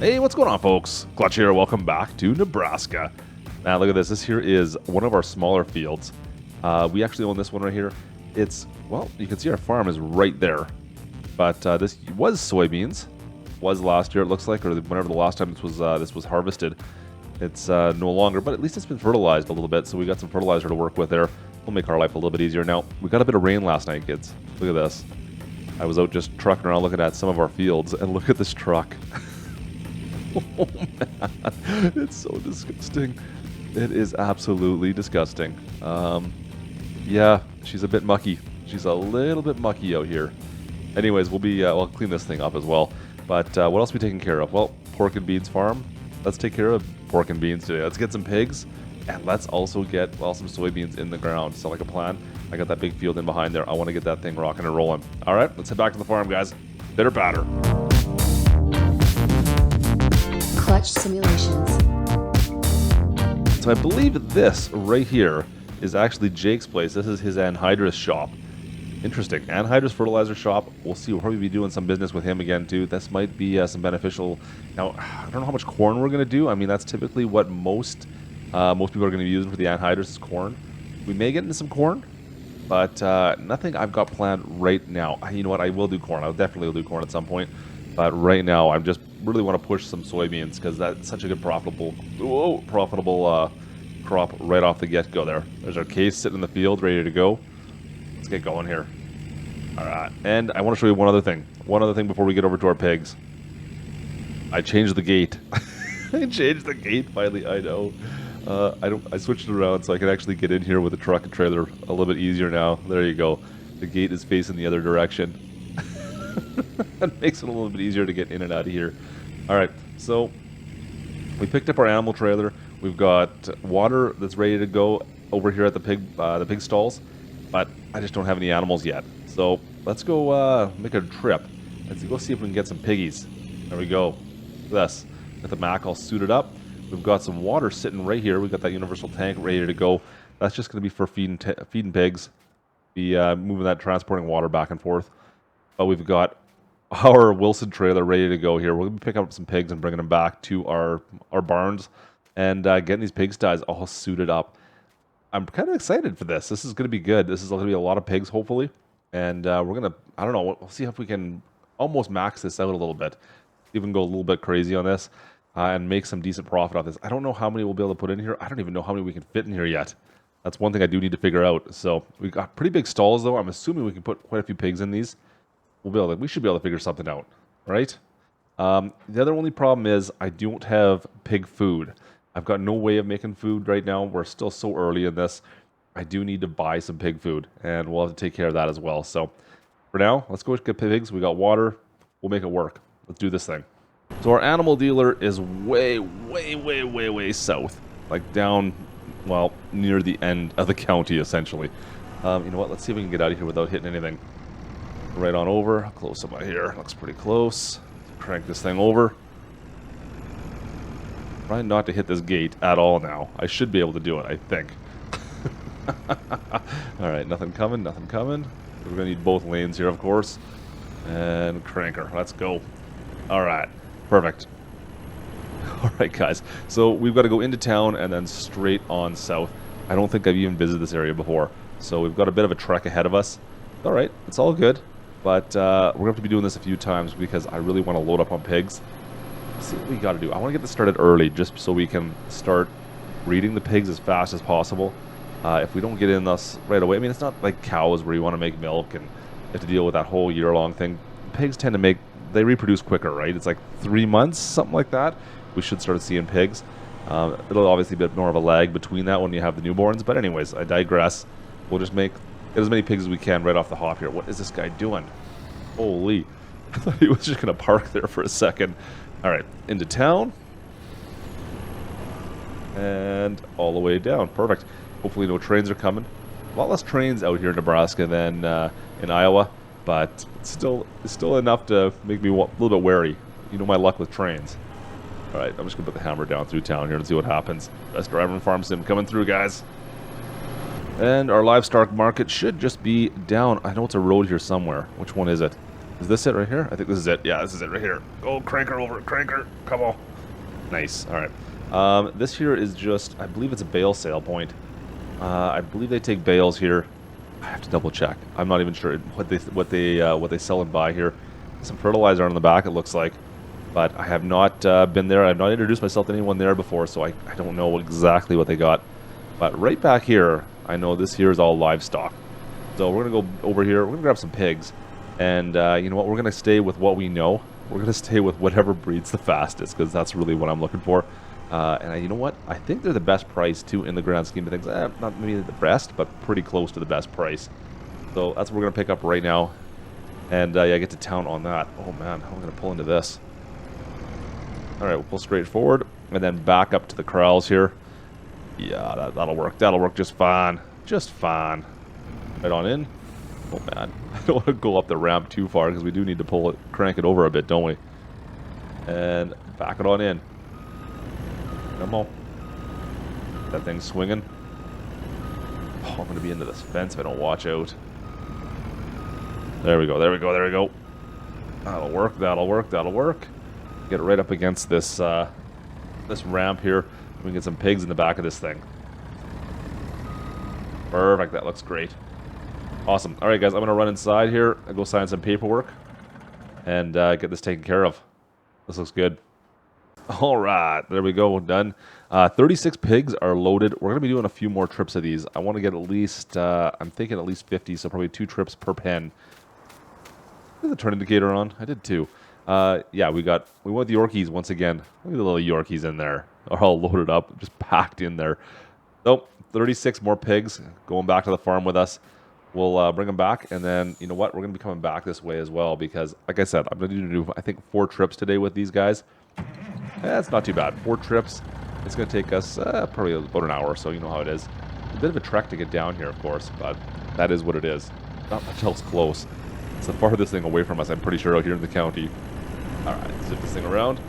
Hey, what's going on, folks? Klutch here. Welcome back to Nebraska. Now, look at this. This here is one of our smaller fields. We actually own this one right here. It's, well, you can see our farm is right there. But this was soybeans. Was last year, it looks like, or whenever the last time this was harvested. It's no longer, but at least it's been fertilized a little bit, so we got some fertilizer to work with there. We'll make our life a little bit easier. Now, we got a bit of rain last night, kids. Look at this. I was out just trucking around looking at some of our fields, and look at this truck. Oh man, it's so disgusting. It is absolutely disgusting. Yeah, she's a bit mucky. She's a little bit mucky out here. Anyways, we'll clean this thing up as well. But what else are we taking care of? Well, pork and beans farm. Let's take care of pork and beans today. Let's get some pigs, and let's also get, well, some soybeans in the ground. Sound like a plan? I got that big field in behind there. I want to get that thing rocking and rolling. All right, let's head back to the farm, guys. Bitter batter. Klutch simulations. So I believe this right here is actually Jake's place. This is his anhydrous shop. Interesting. Anhydrous fertilizer shop. We'll see. We'll probably be doing some business with him again too. This might be some beneficial. Now, I don't know how much corn we're going to do. I mean, that's typically what most people are going to be using for the anhydrous is corn. We may get into some corn, but nothing I've got planned right now. You know what? I will do corn. I'll definitely do corn at some point. But right now, I just really want to push some soybeans because that's such a good profitable crop right off the get-go there. There's our case sitting in the field ready to go. Let's get going here. All right. And I want to show you one other thing. One other thing before we get over to our pigs. I changed the gate. I changed the gate finally. I know. I switched it around so I can actually get in here with the truck and trailer a little bit easier now. There you go. The gate is facing the other direction. It makes it a little bit easier to get in and out of here. All right, so we picked up our animal trailer. We've got water that's ready to go over here at the pig stalls, but I just don't have any animals yet. So let's go make a trip. Let's go see if we can get some piggies. There we go. This. Got the Mac all suited up. We've got some water sitting right here. We've got that universal tank ready to go. That's just going to be for feeding pigs. Be moving that, transporting water back and forth. But we've got our Wilson trailer ready to go here. We're going to be picking up some pigs and bringing them back to our barns and getting these pigsties all suited up. I'm kind of excited for this. This is going to be good. This is going to be a lot of pigs, hopefully. And we're going to, I don't know, we'll see if we can almost max this out a little bit. Even go a little bit crazy on this and make some decent profit off this. I don't know how many we'll be able to put in here. I don't even know how many we can fit in here yet. That's one thing I do need to figure out. So we've got pretty big stalls, though. I'm assuming we can put quite a few pigs in these. We should be able to figure something out, right? The other only problem is I don't have pig food. I've got no way of making food right now. We're still so early in this. I do need to buy some pig food, and we'll have to take care of that as well. So for now, let's go get pigs. We got water. We'll make it work. Let's do this thing. So our animal dealer is way south, like down, well, near the end of the county, essentially. You know what? Let's see if we can get out of here without hitting anything. Right on over. Close up here. Looks pretty close. Crank this thing over. Trying not to hit this gate at all now. I should be able to do it, I think. Alright, nothing coming, nothing coming. We're going to need both lanes here, of course. And cranker. Let's go. Alright, perfect. Alright, guys. So we've got to go into town and then straight on south. I don't think I've even visited this area before. So we've got a bit of a trek ahead of us. Alright, it's all good. But we're going to have to be doing this a few times because I really want to load up on pigs. Let's see what we got to do. I want to get this started early just so we can start breeding the pigs as fast as possible. If we don't get in this right away, I mean, it's not like cows where you want to make milk and you have to deal with that whole year-long thing. Pigs tend to they reproduce quicker, right? It's like 3 months, something like that. We should start seeing pigs. It'll obviously be a bit more of a lag between that when you have the newborns. But anyways, I digress. We'll just get as many pigs as we can right off the hop here. What is this guy doing? Holy. I thought he was just going to park there for a second. All right, into town. And all the way down. Perfect. Hopefully no trains are coming. A lot less trains out here in Nebraska than in Iowa. But it's still enough to make me a little bit wary. You know my luck with trains. All right, I'm just going to put the hammer down through town here and see what happens. Best driver in Farm Sim coming through, guys. And our livestock market should just be down. I know it's a road here somewhere. Which one is it? Is this it right here? I think this is it. Yeah, this is it right here. Oh, cranker over. Cranker. Come on. Nice. All right. This here is just, I believe it's a bale sale point. I believe they take bales here. I have to double check. I'm not even sure what they sell and buy here. Some fertilizer on the back, it looks like. But I have not been there. I have not introduced myself to anyone there before, so I don't know exactly what they got. But right back here, I know this here is all livestock. So we're going to go over here. We're going to grab some pigs. And you know what? We're going to stay with what we know. We're going to stay with whatever breeds the fastest, because that's really what I'm looking for. And you know what? I think they're the best price, too, in the grand scheme of things. Not maybe the best, but pretty close to the best price. So that's what we're going to pick up right now. And yeah, get to town on that. Oh, man. How am I going to pull into this? All right, we'll pull straight forward. And then back up to the corrals here. Yeah, that'll work. That'll work just fine. Just fine. Right on in. Oh, man. I don't want to go up the ramp too far, because we do need to pull it, crank it over a bit, don't we? And back it on in. Come on. That thing's swinging. Oh, I'm going to be into this fence if I don't watch out. There we go, there we go, there we go. That'll work, that'll work, that'll work. Get it right up against this this ramp here. We can get some pigs in the back of this thing. Perfect, that looks great. Awesome. All right, guys, I'm going to run inside here and go sign some paperwork and get this taken care of. This looks good. All right, there we go, done. 36 pigs are loaded. We're going to be doing a few more trips of these. I want to get at least, I'm thinking at least 50, so probably 2 trips per pen. Is the turn indicator on? I did too. Yeah, we went with the Yorkies once again. Look at the little Yorkies in there. They're all loaded up, just packed in there. So, 36 more pigs going back to the farm with us. We'll bring them back, and then, you know what, we're going to be coming back this way as well, because, like I said, I'm going to do, I think, 4 trips today with these guys. That's not too bad. 4 trips. It's going to take us probably about an hour or so. You know how it is. A bit of a trek to get down here, of course, but that is what it is. Not much else close. It's the farthest thing away from us, I'm pretty sure, out here in the county. All right, zip this thing around,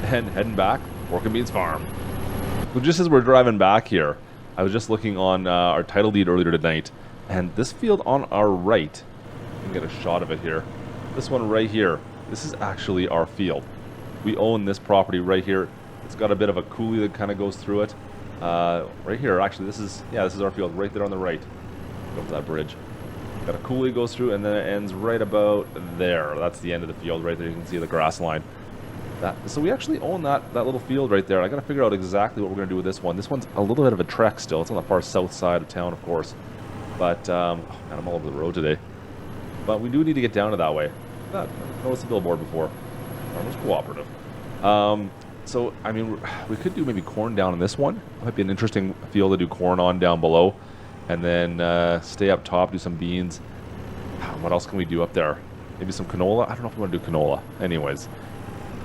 and heading back, Pork and Beans Farm. So just as we're driving back here, I was just looking on our title deed earlier tonight, and this field on our right, you can get a shot of it here. This one right here, this is actually our field. We own this property right here. It's got a bit of a coulee that kind of goes through it. Right here, actually, this is our field right there on the right. Go to that bridge. Got a coulee goes through, and then it ends right about there. That's the end of the field right there. You can see the grass line. So we actually own that little field right there. I got to figure out exactly what we're going to do with this one. This one's a little bit of a trek still. It's on the far south side of town, of course. But, oh man, I'm all over the road today. But we do need to get down to that way. I noticed the billboard before. Farmers Cooperative. So, I mean, we could do maybe corn down in this one. Might be an interesting field to do corn on down below. And then stay up top, do some beans. What else can we do up there? Maybe some canola? I don't know if we want to do canola. Anyways,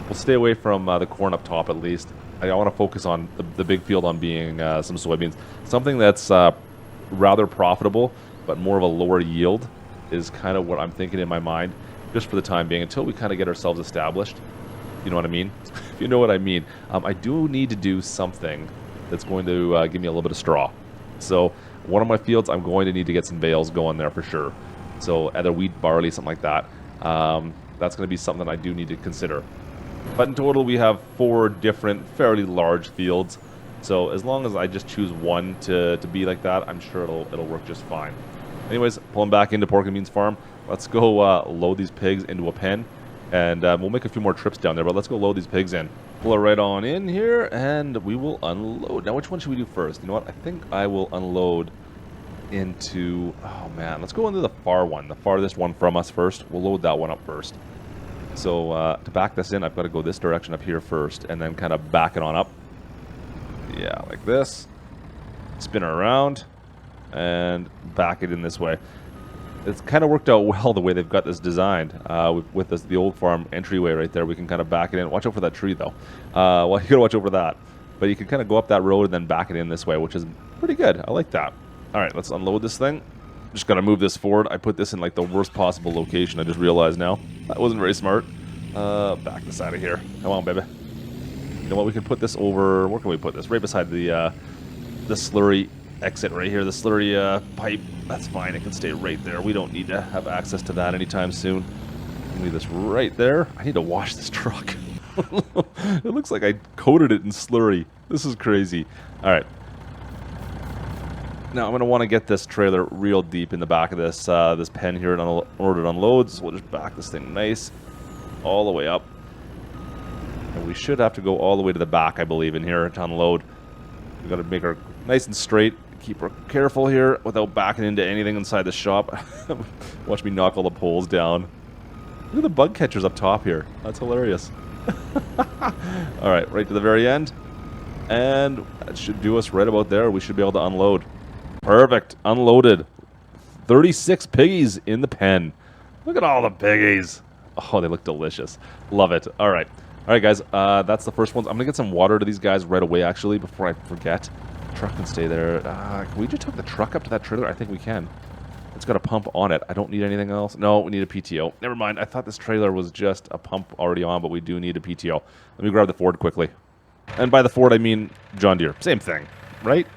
we'll stay away from the corn up top at least. I want to focus on the big field on being some soybeans. Something that's rather profitable, but more of a lower yield is kind of what I'm thinking in my mind, just for the time being, until we kind of get ourselves established. You know what I mean? If you know what I mean. I do need to do something that's going to give me a little bit of straw. So one of my fields, I'm going to need to get some bales going there for sure. So either wheat, barley, something like that. That's going to be something I do need to consider. But in total, we have 4 different, fairly large fields. So as long as I just choose one to be like that, I'm sure it'll work just fine. Anyways, pulling back into Pork and Beans Farm. Let's go load these pigs into a pen. And we'll make a few more trips down there, but let's go load these pigs in. Pull it right on in here, and we will unload. Now, which one should we do first? You know what? I think I will unload into... Oh, man. Let's go into the far one, the farthest one from us first. We'll load that one up first. So to back this in, I've got to go this direction up here first, and then kind of back it on up. Yeah, like this. Spin it around, and back it in this way. It's kind of worked out well the way they've got this designed. With the old farm entryway right there, we can kind of back it in. Watch out for that tree, though. Well, you gotta watch out for that. But you can kind of go up that road and then back it in this way, which is pretty good. I like that. All right, let's unload this thing. Just gotta move this forward. I put this in like the worst possible location. I just realized now. That wasn't very smart. Back this out of here. Come on, baby. You know what? We can put this over. Where can we put this? Right beside the slurry exit right here. The slurry pipe. That's fine. It can stay right there. We don't need to have access to that anytime soon. Leave this right there. I need to wash this truck. It looks like I coated it in slurry. This is crazy. All right. Now I'm going to want to get this trailer real deep in the back of this this pen here in order to unload. So we'll just back this thing nice all the way up. And we should have to go all the way to the back, I believe, in here to unload. We've got to make her nice and straight. Keep her careful here without backing into anything inside the shop. Watch me knock all the poles down. Look at the bug catchers up top here. That's hilarious. Alright, right to the very end. And that should do us right about there. We should be able to unload. Perfect. Unloaded. 36 piggies in the pen. Look at all the piggies. Oh, they look delicious. Love it. Alright. Alright, guys. That's the first one. I'm going to get some water to these guys right away, actually, before I forget. Truck can stay there. Can we just hook the truck up to that trailer? I think we can. It's got a pump on it. I don't need anything else. No, we need a PTO. Never mind. I thought this trailer was just a pump already on, but we do need a PTO. Let me grab the Ford quickly. And by the Ford, I mean John Deere. Same thing, right?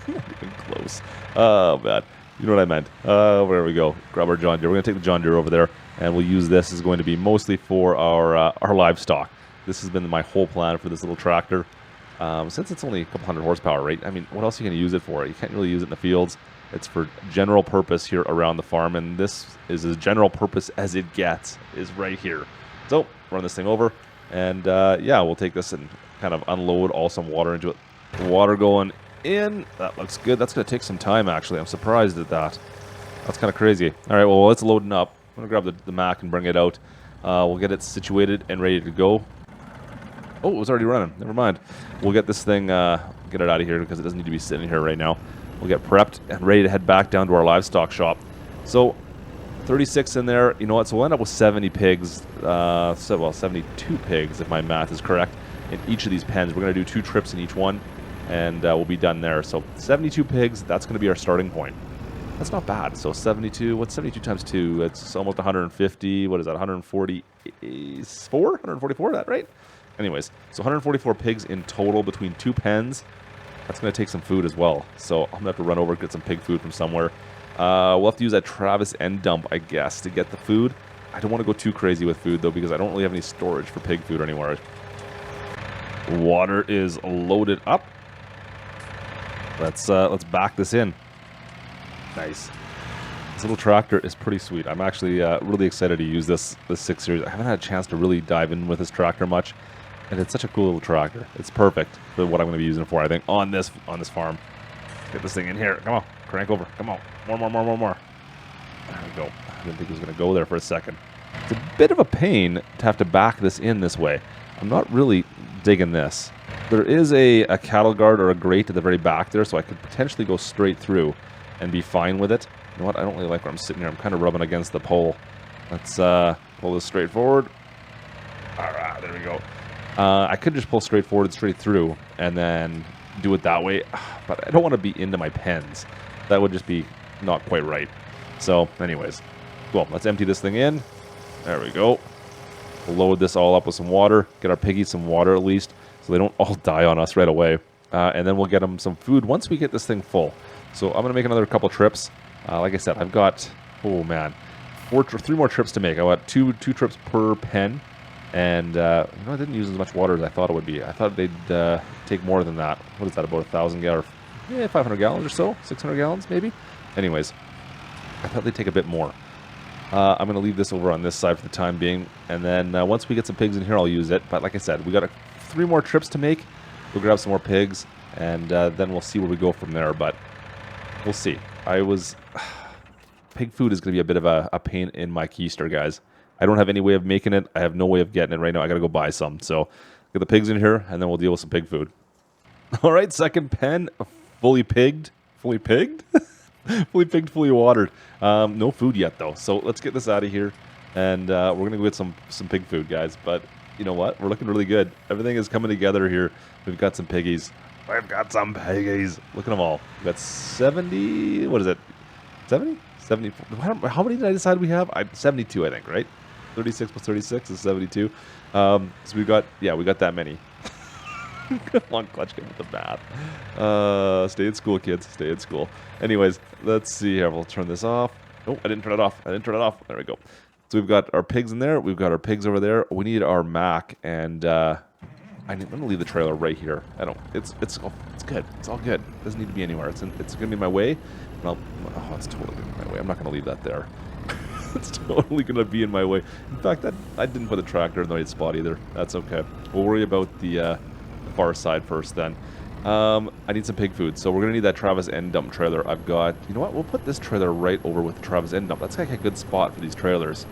Not even close. Oh, man. You know what I meant. There we go. Grab our John Deere. We're going to take the John Deere over there, and we'll use this. Is going to be mostly for our livestock. This has been my whole plan for this little tractor. Since it's only a couple hundred horsepower, right? I mean, what else are you going to use it for? You can't really use it in the fields. It's for general purpose here around the farm, and this is as general purpose as it gets, is right here. So, run this thing over, and yeah, we'll take this and kind of unload all some water into it. Water going in. That looks good. That's going to take some time, actually. I'm surprised at that. That's kind of crazy. All right, well, it's loading up. I'm going to grab the Mac and bring it out. We'll get it situated and ready to go. Oh, it was already running. Never mind. We'll get this thing, get it out of here because it doesn't need to be sitting here right now. We'll get prepped and ready to head back down to our livestock shop. So, 36 in there. You know what? So we'll end up with 70 pigs. Well, 72 pigs, if my math is correct, in each of these pens. We're going to do 2 trips in each one, and we'll be done there. So, 72 pigs. That's going to be our starting point. That's not bad. So, 72. What's 72 times 2? It's almost 150. What is that? 144? 144? Is that right? Anyways, so 144 pigs in total between 2 pens. That's going to take some food as well. So I'm going to have to run over and get some pig food from somewhere. We'll have to use that Travis End Dump, I guess, to get the food. I don't want to go too crazy with food, though, because I don't really have any storage for pig food anywhere. Water is loaded up. Let's back this in. Nice. This little tractor is pretty sweet. I'm actually really excited to use this 6 Series. I haven't had a chance to really dive in with this tractor much. And it's such a cool little tractor. It's perfect for what I'm going to be using it for, I think, on this farm. Let's get this thing in here. Come on. Crank over. Come on. More. There we go. I didn't think it was going to go there for a second. It's a bit of a pain to have to back this in this way. I'm not really digging this. There is a cattle guard or a grate at the very back there, so I could potentially go straight through and be fine with it. You know what? I don't really like where I'm sitting here. I'm kind of rubbing against the pole. Let's pull this straight forward. All right. There we go. I could just pull straight forward, straight through, and then do it that way. But I don't want to be into my pens. That would just be not quite right. So, anyways. Cool. Let's empty this thing in. There we go. We'll load this all up with some water. Get our piggies some water at least, so they don't all die on us right away. And then we'll get them some food once we get this thing full. So I'm going to make another couple trips. Like I said, I've got, oh man, 3 more trips to make. I got two trips per pen. And, you know, I didn't use as much water as I thought it would be. I thought they'd take more than that. What is that, about 1,000 gallons? Yeah, 500 gallons or so? 600 gallons, maybe? Anyways, I thought they'd take a bit more. I'm going to leave this over on this side for the time being. And then once we get some pigs in here, I'll use it. But like I said, we got 3 more trips to make. We'll grab some more pigs. And then we'll see where we go from there. But we'll see. Pig food is going to be a bit of a pain in my keister, guys. I don't have any way of making it. I have no way of getting it right now. I got to go buy some. So get the pigs in here, and then we'll deal with some pig food. All right, second pen, fully pigged. Fully pigged? Fully pigged, fully watered. No food yet, though. So let's get this out of here, and we're going to go get some pig food, guys. But you know what? We're looking really good. Everything is coming together here. We've got some piggies. We've got some piggies. Look at them all. We've got 70. What is it? 70? 70. How many did I decide we have? 72, I think, right? 36 plus 36 is 72. So we got that many. Come on, Klutch, get with the math. Stay in school, kids. Stay in school. Anyways, let's see here. We'll turn this off. Oh, I didn't turn it off. There we go. So we've got our pigs in there. We've got our pigs over there. We need our Mac, and I'm going to leave the trailer right here. It's good. It's all good. It doesn't need to be anywhere. It's going to be in my way. And it's totally going to be in my way. I'm not going to leave that there. It's totally going to be in my way. In fact, I didn't put the tractor in the right spot either. That's okay. We'll worry about the far side first then. I need some pig food, so we're going to need that Travis End Dump trailer. I've got, you know what, we'll put this trailer right over with the Travis End Dump. That's like a good spot for these trailers.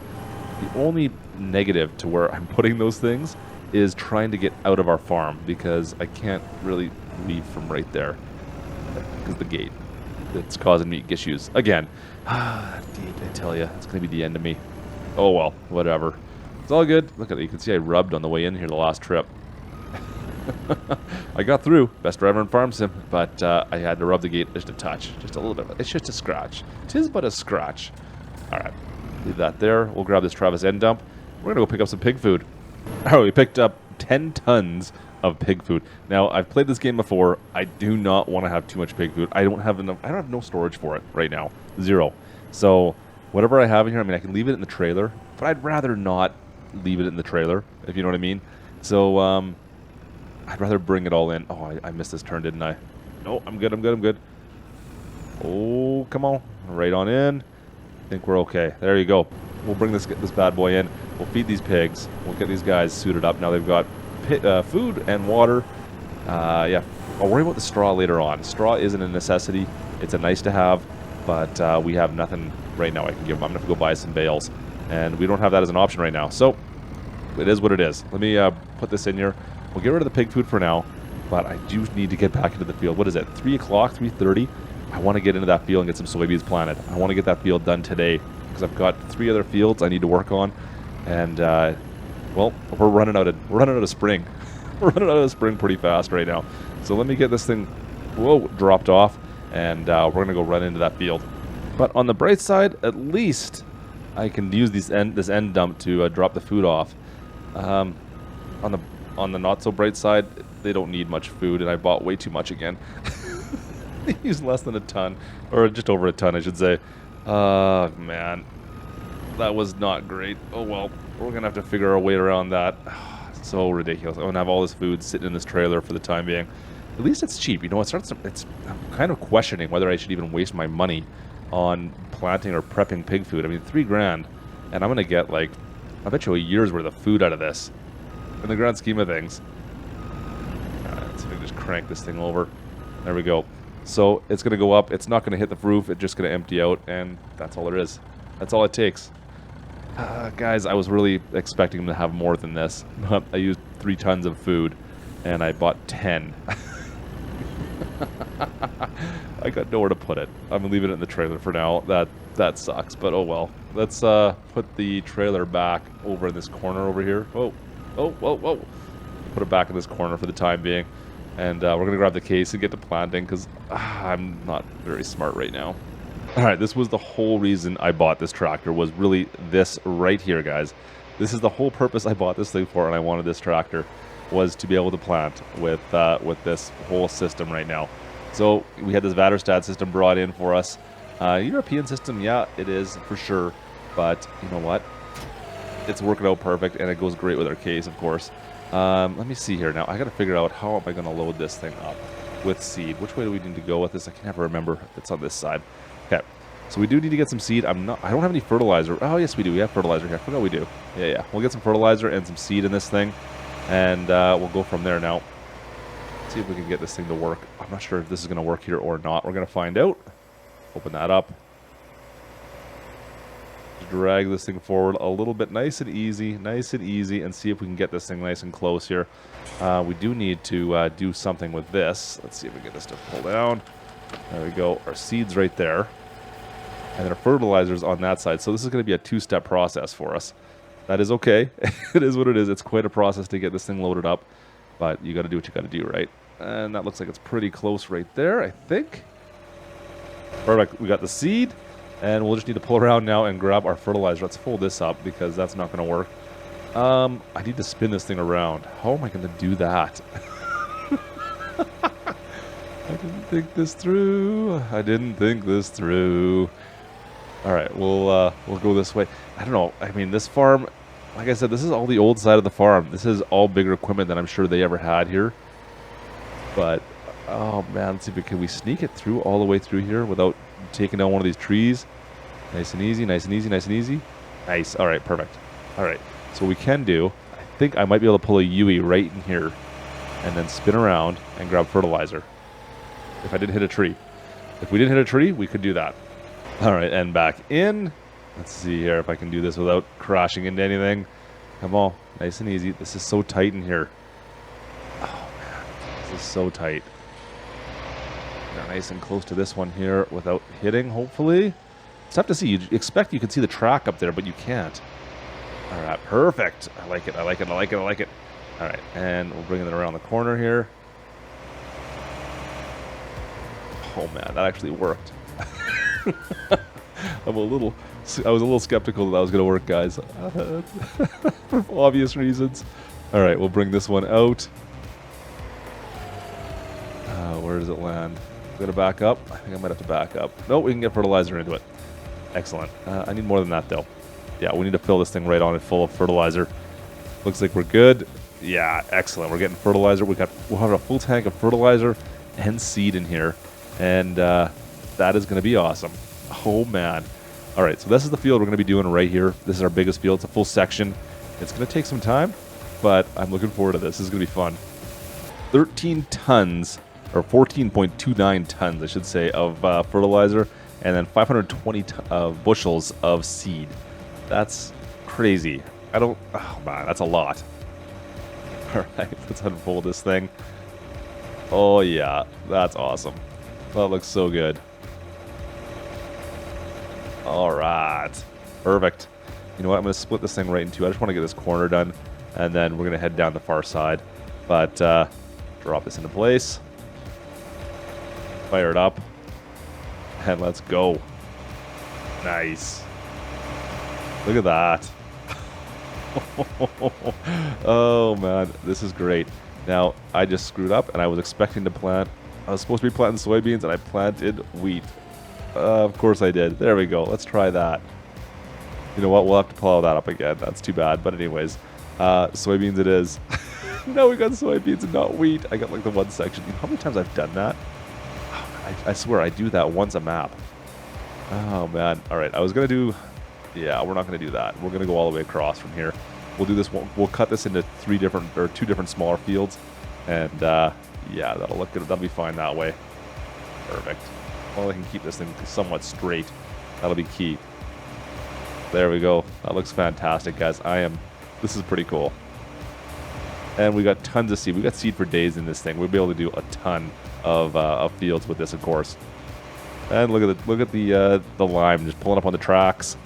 The only negative to where I'm putting those things is trying to get out of our farm, because I can't really leave from right there because the gate. It's causing me issues. Again, I tell you, it's going to be the end of me. Oh well, whatever. It's all good. Look at it. You can see I rubbed on the way in here the last trip. I got through, best driver in farm sim, but I had to rub the gate just a touch, just a little bit. It's just a scratch. 'Tis but a scratch. All right, leave that there. We'll grab this Travis End Dump. We're gonna go pick up some pig food. All right, we picked up 10 tons of pig food. Now, I've played this game before. I do not want to have too much pig food. I don't have enough. I don't have no storage for it right now. Zero. So whatever I have in here, I mean, I can leave it in the trailer, but I'd rather not leave it in the trailer, if you know what I mean. So I'd rather bring it all in. Oh, I missed this turn, didn't I? No, I'm good, I'm good, I'm good. Oh, come on. Right on in. I think we're okay. There you go. We'll bring this bad boy in. We'll feed these pigs. We'll get these guys suited up. Now they've got food and water. Yeah, I'll worry about the straw later on. Straw isn't a necessity. It's a nice to have, but we have nothing right now I can give them. I'm going to have to go buy some bales, and we don't have that as an option right now. So it is what it is. Let me put this in here. We'll get rid of the pig food for now, but I do need to get back into the field. What is it, 3 o'clock, 3:30? I want to get into that field and get some soybeans planted. I want to get that field done today, because I've got 3 other fields I need to work on, and well, we're running out of spring. We're running out of spring pretty fast right now. So let me get this thing, dropped off, and we're gonna go run into that field. But on the bright side, at least I can use this end dump to drop the food off. On the not so bright side, they don't need much food, and I bought way too much again. They use less than a ton, or just over a ton, I should say. Man, that was not great. Oh well, we're gonna have to figure our way around that. So ridiculous. I'm gonna have all this food sitting in this trailer for the time being. At least it's cheap, you know. I'm kind of questioning whether I should even waste my money on planting or prepping pig food. I mean, $3 grand, and I'm gonna get like, I bet you a year's worth of food out of this. In the grand scheme of things. Let's see if I can just crank this thing over. There we go. So it's going to go up. It's not going to hit the roof. It's just going to empty out, and that's all there is. That's all it takes. Guys, I was really expecting them to have more than this. But I used 3 tons of food, and I bought 10. I got nowhere to put it. I'm leaving it in the trailer for now. That sucks, but oh well. Let's put the trailer back over in this corner over here. Whoa. Put it back in this corner for the time being. And we're going to grab the case and get to planting, because I'm not very smart right now. Alright, this was the whole reason I bought this tractor, was really this right here, guys. This is the whole purpose I bought this thing for, and I wanted this tractor, was to be able to plant with this whole system right now. So we had this Vaterstad system brought in for us. European system, yeah, it is for sure. But you know what? It's working out perfect, and it goes great with our case, of course. Let me see here now. I got to figure out how am I going to load this thing up with seed. Which way do we need to go with this? I can never remember. It's on this side. Okay, so we do need to get some seed. I don't have any fertilizer. Oh yes, we do. We have fertilizer here. I forgot we do. Yeah. We'll get some fertilizer and some seed in this thing, and we'll go from there now. See if we can get this thing to work. I'm not sure if this is going to work here or not. We're going to find out. Open that up. Drag this thing forward a little bit, nice and easy, and see if we can get this thing nice and close here. We do need to do something with this. Let's see if we can get this to pull down. There we go. Our seeds right there, and then our fertilizers on that side. So this is going to be a 2-step process for us. That is okay. It is what it is. It's quite a process to get this thing loaded up, but you got to do what you got to do, right? And that looks like it's pretty close right there, I think. Perfect. We got the seed. And we'll just need to pull around now and grab our fertilizer. Let's fold this up, because that's not going to work. I need to spin this thing around. How am I going to do that? I didn't think this through. All right, we'll go this way. I don't know. I mean, this farm, like I said, this is all the old side of the farm. This is all bigger equipment than I'm sure they ever had here. But oh man, let's see if can we sneak it through all the way through here without taking down one of these trees. Nice and easy, nice and easy, nice and easy. Nice. All right, perfect. All right. So what we can do, I think I might be able to pull a Yui right in here and then spin around and grab fertilizer. If I didn't hit a tree. If we didn't hit a tree, we could do that. All right, and back in. Let's see here if I can do this without crashing into anything. Come on, nice and easy. This is so tight in here. Oh man, this is so tight. We're nice and close to this one here without hitting, hopefully. It's tough to see. You expect you can see the track up there, but you can't. All right, perfect. I like it, I like it, I like it, I like it. All right, and we'll bring it around the corner here. Oh man, that actually worked. I was a little skeptical that was going to work, guys. For obvious reasons. All right, we'll bring this one out. Where does it land? Going to back up? I think I might have to back up. No, we can get fertilizer into it. Excellent. I need more than that, though. Yeah, we need to fill this thing right on it full of fertilizer. Looks like we're good. Yeah, excellent. We're getting fertilizer. We'll have a full tank of fertilizer and seed in here. And that is going to be awesome. Oh, man. All right, so this is the field we're going to be doing right here. This is our biggest field. It's a full section. It's going to take some time, but I'm looking forward to this. This is going to be fun. 13 tons, or 14.29 tons, I should say, of fertilizer, and then 520 bushels of seed. That's crazy. Oh, man, that's a lot. All right, let's unfold this thing. Oh, yeah, that's awesome. That looks so good. All right. Perfect. You know what? I'm going to split this thing right in two. I just want to get this corner done, and then we're going to head down the far side. But drop this into place. Fire it up. And let's go. Nice. Look at that. Oh, man. This is great. Now, I just screwed up, and I was expecting to plant. I was supposed to be planting soybeans, and I planted wheat. Of course I did. There we go. Let's try that. You know what? We'll have to plow that up again. That's too bad. But anyways, soybeans it is. No, we got soybeans and not wheat. I got like the one section. You know how many times I've done that? I swear I do that once a map. Oh, man. All right. I was going to do... Yeah, we're not going to do that. We're going to go all the way across from here. We'll do this. We'll cut this into two different smaller fields. And, yeah, that'll look good. That'll be fine that way. Perfect. Well, I can keep this thing somewhat straight. That'll be key. There we go. That looks fantastic, guys. This is pretty cool. And we got tons of seed. We got seed for days in this thing. We'll be able to do a ton of fields with this, of course. And look at the lime just pulling up on the tracks,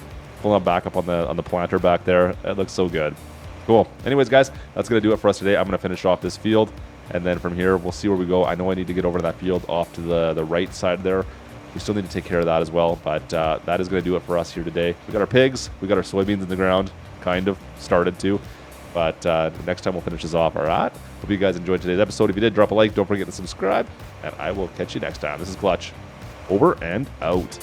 pulling up back up on the planter back there. It looks so good. Cool. Anyways, guys, that's gonna do it for us today. I'm gonna finish off this field. And then from here, we'll see where we go. I know I need to get over to that field off to the right side there. We still need to take care of that as well. But that is going to do it for us here today. We got our pigs. We got our soybeans in the ground. Kind of. Started to. But next time we'll finish this off. All right. Hope you guys enjoyed today's episode. If you did, drop a like. Don't forget to subscribe. And I will catch you next time. This is Klutch. Over and out.